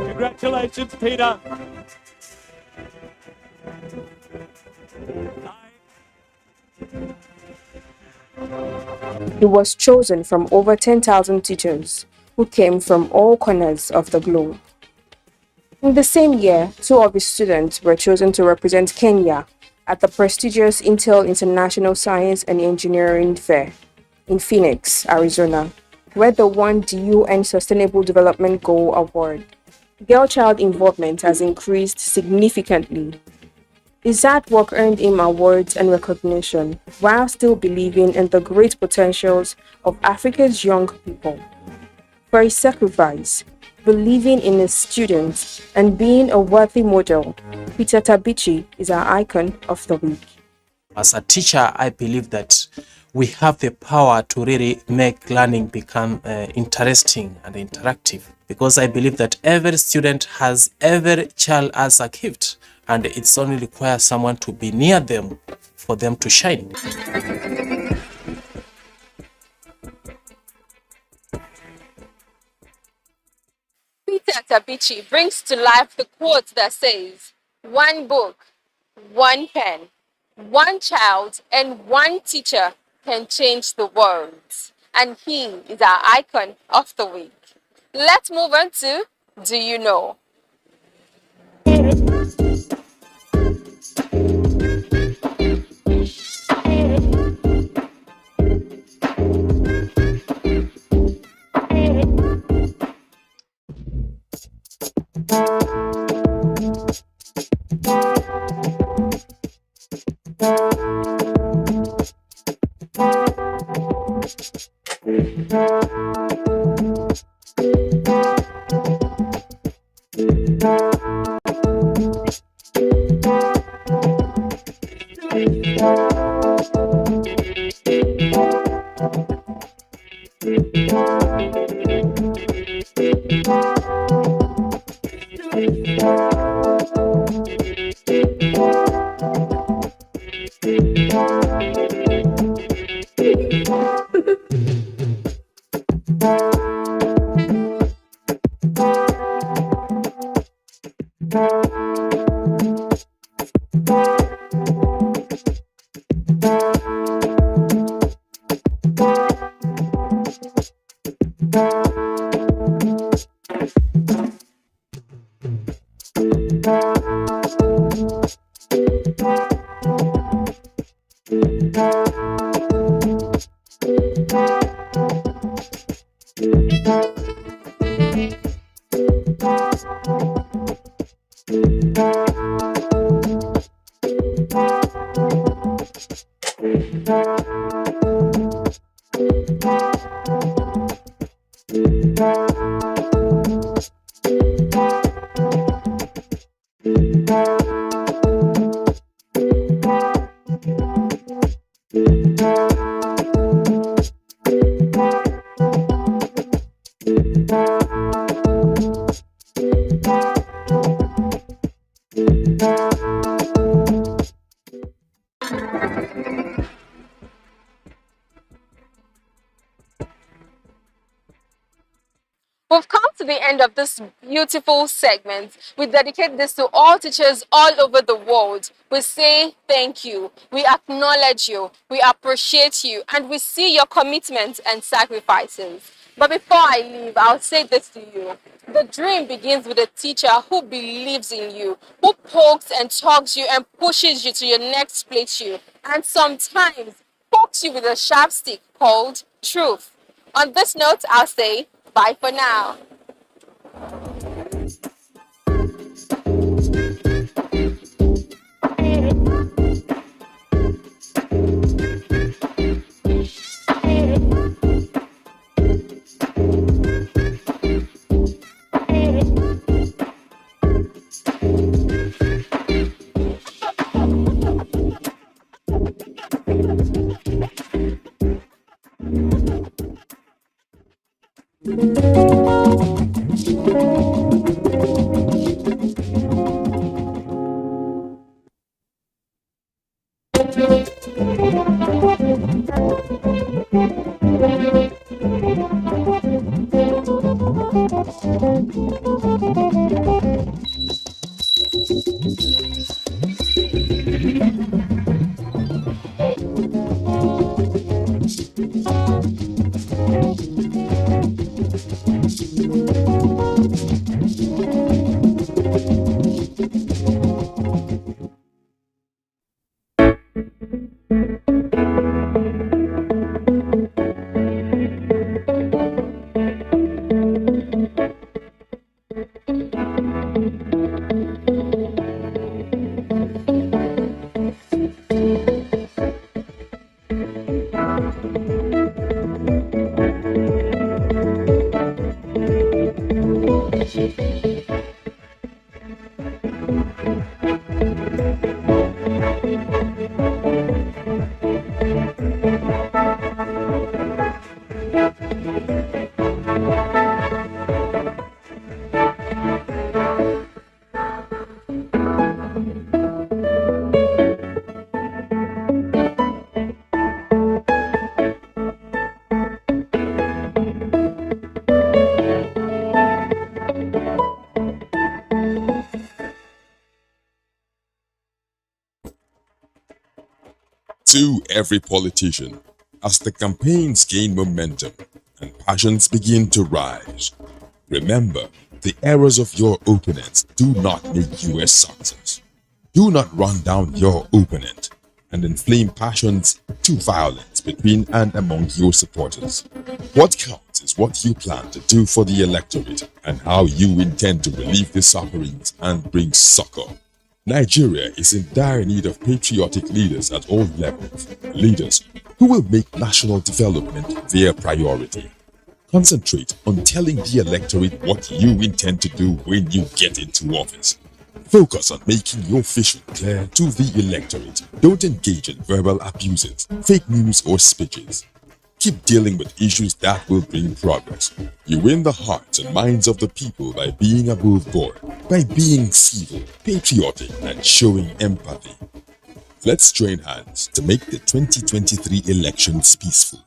Congratulations, Peter. He was chosen from over 10,000 teachers who came from all corners of the globe. In the same year, two of his students were chosen to represent Kenya at the prestigious Intel International Science and Engineering Fair in Phoenix, Arizona, where they won the UN Sustainable Development Goal Award. Girl-child involvement has increased significantly. His hard work earned him awards and recognition while still believing in the great potentials of Africa's young people. For his sacrifice, believing in his students, and being a worthy model, Peter Tabichi is our icon of the week. As a teacher, I believe that we have the power to really make learning become interesting and interactive, because I believe that every child has a gift, and it's only requires someone to be near them for them to shine. Peter Tabichi brings to life the quote that says, "One book, one pen, one child, and one teacher can change the world." And he is our icon of the week. Let's move on to Do You Know? We've come to the end of this beautiful segment. We dedicate this to all teachers all over the world. We say thank you. We acknowledge you. We appreciate you. And we see your commitment and sacrifices. But before I leave, I'll say this to you. The dream begins with a teacher who believes in you, who pokes and tugs you and pushes you to your next plateau, and sometimes pokes you with a sharp stick called truth. On this note, I'll say bye for now. To every politician, as the campaigns gain momentum and passions begin to rise, remember, the errors of your opponents do not make you a success. Do not run down your opponent and inflame passions to violence between and among your supporters. What counts is what you plan to do for the electorate and how you intend to relieve the sufferings and bring succor. Nigeria is in dire need of patriotic leaders at all levels, leaders who will make national development their priority. Concentrate on telling the electorate what you intend to do when you get into office. Focus on making your vision clear to the electorate. Don't engage in verbal abuses, fake news or speeches. Keep dealing with issues that will bring progress. You win the hearts and minds of the people by being above board, by being civil, patriotic, and showing empathy. Let's join hands to make the 2023 elections peaceful.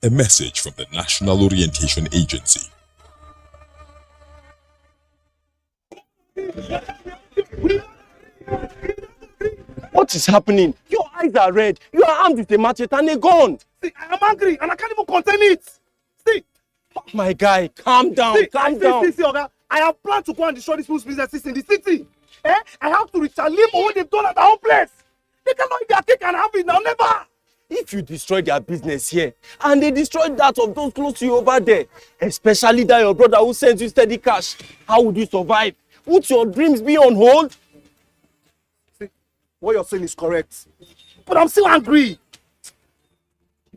A message from the National Orientation Agency. What is happening? Your eyes are red. You are armed with a machete and a gun. See, I am angry and I can't even contain it. See, My guy, calm down, calm down. see, Oga, I have planned to go and destroy these people's businesses in the city. I have to retaliate for what they've done at our own place. They cannot eat their cake and have it now, never. If you destroy their business here and they destroy that of those close to you over there, especially that your brother who sends you steady cash, how would you survive? Would your dreams be on hold? See, what you're saying is correct. But I'm still angry.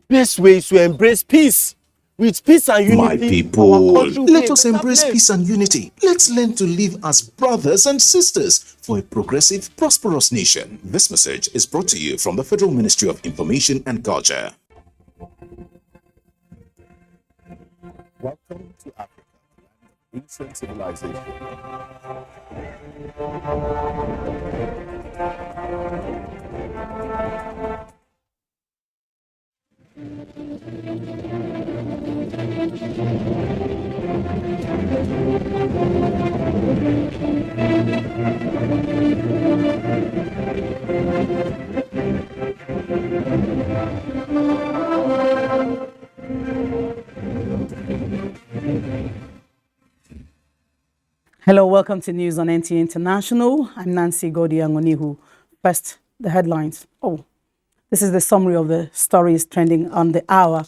Best way is to embrace peace. With peace and unity, My people, our country will be let a us better embrace place. peace and unity. Let's learn to live as brothers and sisters for a progressive, prosperous nation. This message is brought to you from the Federal Ministry of Information and Culture. Welcome to Africa, ancient civilization. Hello, welcome to News on NTA International. I'm Nancy Godi-Angonihu. First, the headlines. This is the summary of the stories trending on the hour.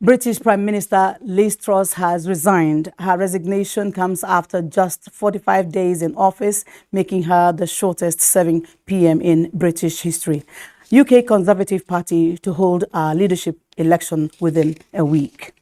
British Prime Minister Liz Truss has resigned. Her resignation comes after just 45 days in office, making her the shortest serving PM in British history. UK Conservative Party to hold a leadership election within a week.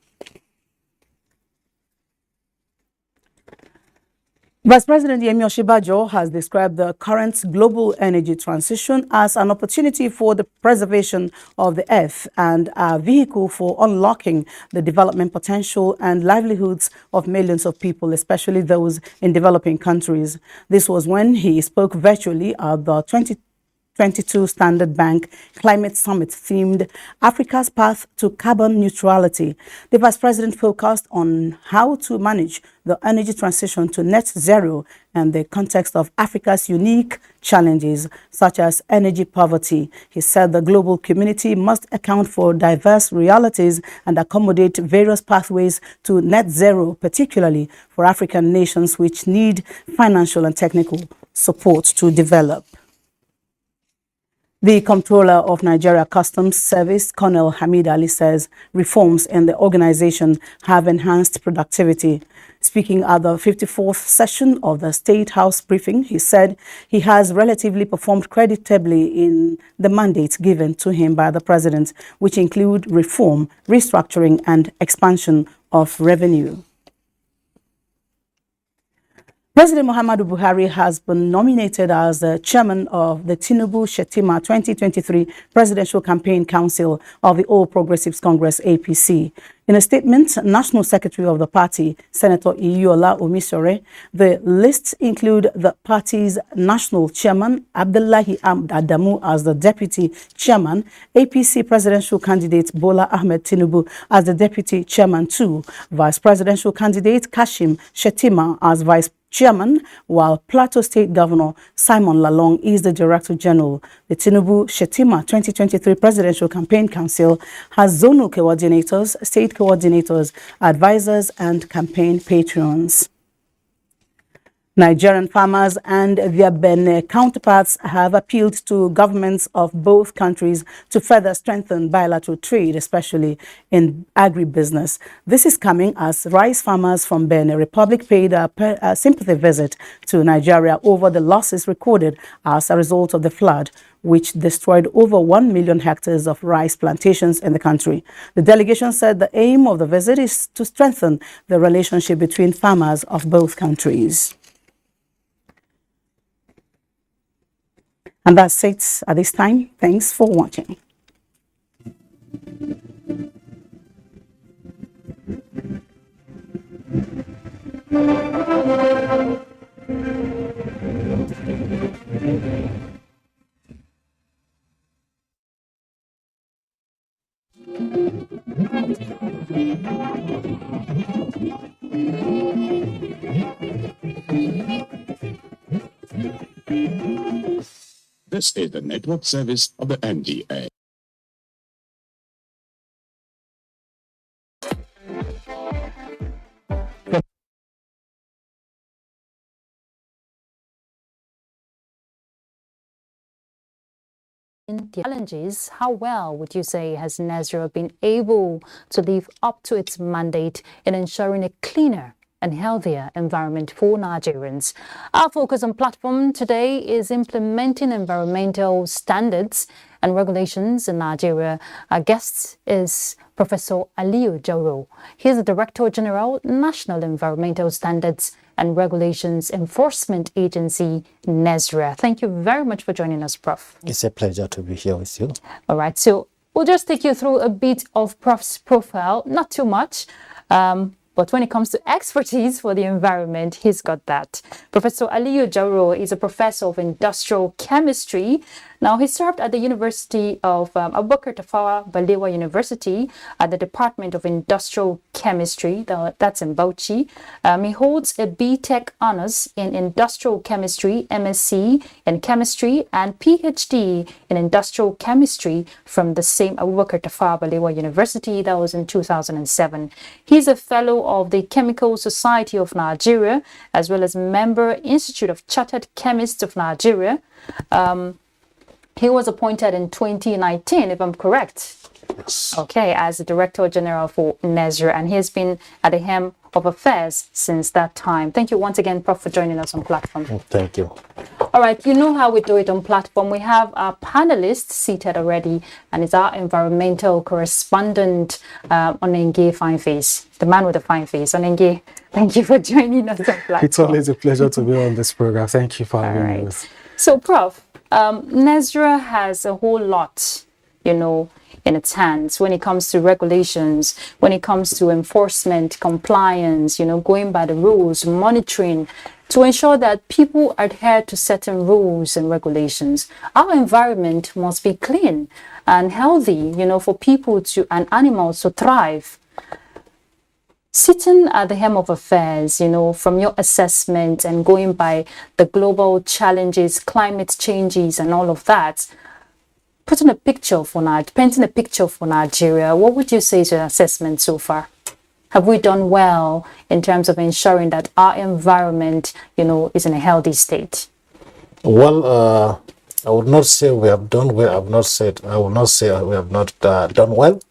Vice President Yemi Osinbajo has described the current global energy transition as an opportunity for the preservation of the earth and a vehicle for unlocking the development potential and livelihoods of millions of people, especially those in developing countries. This was when he spoke virtually at the 2022 Standard Bank Climate Summit themed Africa's Path to Carbon Neutrality. The Vice President focused on how to manage the energy transition to net zero and the context of Africa's unique challenges, such as energy poverty. He said the global community must account for diverse realities and accommodate various pathways to net zero, particularly for African nations which need financial and technical support to develop. The Comptroller of Nigeria Customs Service, Colonel Hamid Ali, says reforms in the organization have enhanced productivity. Speaking at the 54th session of the State House briefing, he said he has relatively performed creditably in the mandates given to him by the President, which include reform, restructuring, and expansion of revenue. President Muhammadu Buhari has been nominated as the chairman of the Tinubu-Shettima 2023 Presidential Campaign Council of the All Progressives Congress, APC. In a statement, National Secretary of the party, Senator Iyuola Omisore, the list include the party's national chairman, Abdullahi Adamu, as the deputy chairman, APC presidential candidate Bola Ahmed Tinubu as the deputy chairman too, vice presidential candidate Kashim Shettima as vice chairman, while Plateau State Governor Simon Lalong is the Director General. The Tinubu-Shettima 2023 Presidential Campaign Council has zonal coordinators, state coordinators, advisors, and campaign patrons. Nigerian farmers and their Benin counterparts have appealed to governments of both countries to further strengthen bilateral trade, especially in agribusiness. This is coming as rice farmers from Benin Republic paid a sympathy visit to Nigeria over the losses recorded as a result of the flood, which destroyed over 1 million hectares of rice plantations in the country. The delegation said the aim of the visit is to strengthen the relationship between farmers of both countries. And that's it at this time. Thanks for watching. This is the network service of the NTA. Challenges, how well would you say has Nigeria been able to live up to its mandate in ensuring a cleaner and healthier environment for Nigerians? Our focus on platform today is implementing environmental standards and regulations in Nigeria. Our guest is Professor Aliyu Jauro. He is the Director General, National Environmental Standards and Regulations Enforcement Agency, NESRA. Thank you very much for joining us, Prof. It's a pleasure to be here with you. All right, so we'll just take you through a bit of Prof's profile, not too much. But when it comes to expertise for the environment, he's got that. Professor Aliyu Jauro is a professor of industrial chemistry. Now, he served at the University of Abubakar Tafawa Balewa University at the Department of Industrial Chemistry. That's in Bauchi. He holds a B.Tech honors in Industrial Chemistry, MSc in Chemistry, and PhD in Industrial Chemistry from the same Abubakar Tafawa Balewa University. That was in 2007. He's a fellow of the Chemical Society of Nigeria, as well as member Institute of Chartered Chemists of Nigeria. He was appointed in 2019, if I'm correct. Yes. Okay, as the Director General for NESRA, and he has been at the helm of affairs since that time. Thank you once again, Prof, for joining us on platform. Thank you. All right, you know how we do it on platform. We have our panelists seated already, and it's our environmental correspondent, Onenge Fine Face, the man with the fine face. Onenge, Thank you for joining us on platform. It's always a pleasure to be on this program. Thank you for having me. So, Prof, Nigeria has a whole lot, in its hands when it comes to regulations, when it comes to enforcement, compliance, going by the rules, monitoring, to ensure that people adhere to certain rules and regulations. Our environment must be clean and healthy, for people and animals to thrive. Sitting at the helm of affairs, from your assessment and going by the global challenges, climate changes and all of that, painting a picture for Nigeria, what would you say is your assessment so far? Have we done well in terms of ensuring that our environment, is in a healthy state? Well, I would not say we have done well. I will not say we have not done well.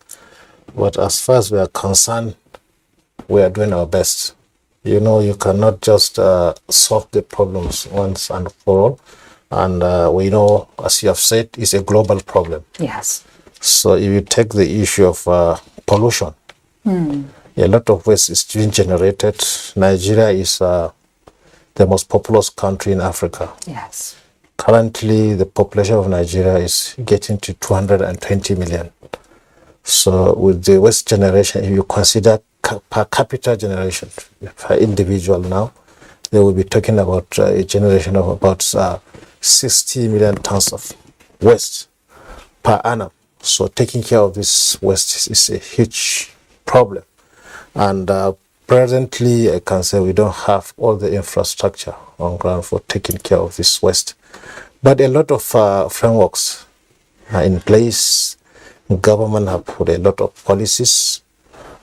But as far as we are concerned, we are doing our best. You cannot just solve the problems once and for all. And we know, as you have said, it's a global problem. Yes. So if you take the issue of pollution, a lot of waste is being generated. Nigeria is the most populous country in Africa. Yes. Currently, the population of Nigeria is getting to 220 million. So with the waste generation, if you consider per capita generation per individual now, they will be talking about a generation of about 60 million tons of waste per annum. So taking care of this waste is a huge problem. And presently, I can say we don't have all the infrastructure on ground for taking care of this waste. But a lot of frameworks are in place. Government have put a lot of policies,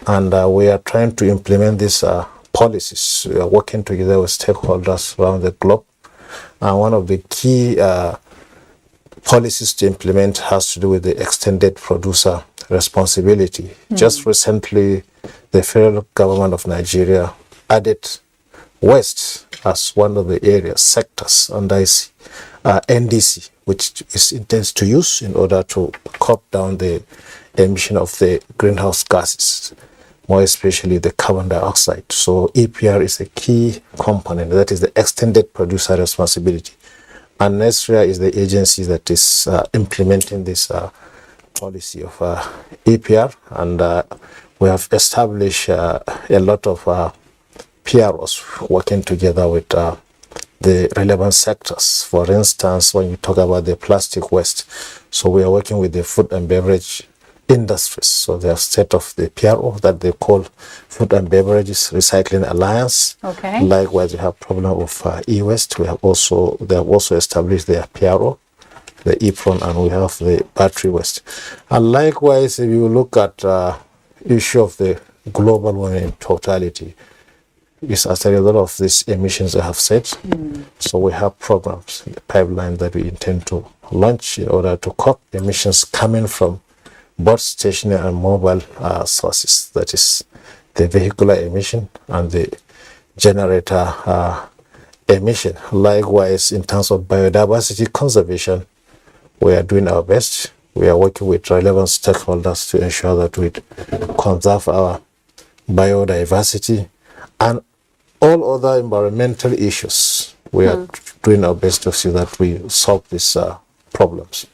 and we are trying to implement these policies. We are working together with stakeholders around the globe. And one of the key policies to implement has to do with the extended producer responsibility. Just recently, the federal government of Nigeria added waste as one of the sectors under NDC, which is intended to use in order to cut down the emission of the greenhouse gases, more especially the carbon dioxide. So EPR is a key component, that is the extended producer responsibility. And NESRIA is the agency that is implementing this policy of EPR, and we have established a lot of PROs working together with the relevant sectors. For instance, when you talk about the plastic waste, so we are working with the food and beverage industries. So they have set off the PRO that they call Food and Beverages Recycling Alliance. Okay. Likewise, we have problem of e-waste. They have also established their PRO, the EPRON, and we have the battery waste. And likewise, if you look at issue of the global warming in totality, is as a result of these emissions I have said. So we have programs in the pipeline that we intend to launch in order to cut emissions coming from both stationary and mobile sources, that is the vehicular emission and the generator emission. Likewise, in terms of biodiversity conservation, we are doing our best. We are working with relevant stakeholders to ensure that we conserve our biodiversity and all other environmental issues. We are doing our best to see that we solve these problems.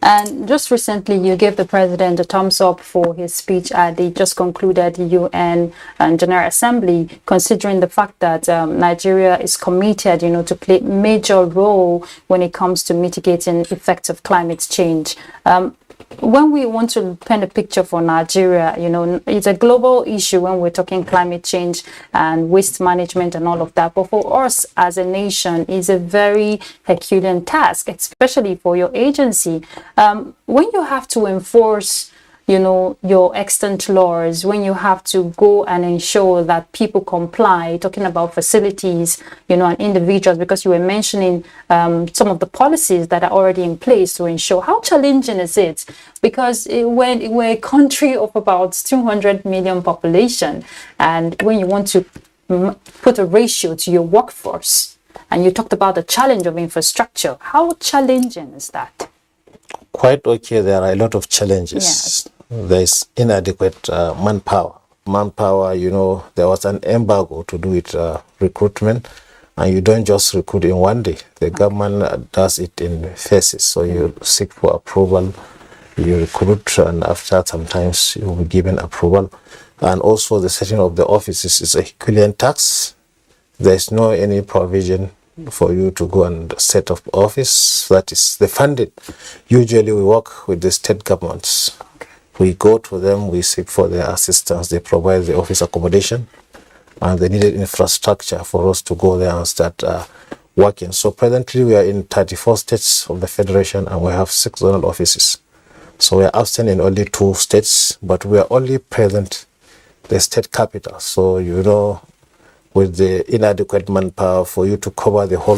And just recently, you gave the president a thumbs up for his speech at the just concluded UN and General Assembly, considering the fact that Nigeria is committed, to play a major role when it comes to mitigating effects of climate change. When we want to paint a picture for Nigeria, it's a global issue when we're talking climate change and waste management and all of that. But for us as a nation, it's a very Herculean task, especially for your agency. When you have to enforce, your extant laws, when you have to go and ensure that people comply, talking about facilities, and individuals, because you were mentioning some of the policies that are already in place to ensure. How challenging is it? Because when we're a country of about 200 million population, and when you want to put a ratio to your workforce, and you talked about the challenge of infrastructure, how challenging is that? Quite okay. There are a lot of challenges. Yes. There is inadequate manpower manpower, there was an embargo to do with recruitment, and you don't just recruit in one day. The government does it in phases. So you seek for approval, you recruit, and after sometimes you will be given approval. And also the setting of the offices is a Herculean tax. There's no any provision for you to go and set up office. That is the funding. Usually we work with the state governments. We go to them, we seek for their assistance. They provide the office accommodation and the needed infrastructure for us to go there and start working. So presently we are in 34 states of the federation and we have 6 zonal offices. So we are absent in only 2 states, but we are only present the state capital. So with the inadequate manpower for you to cover the whole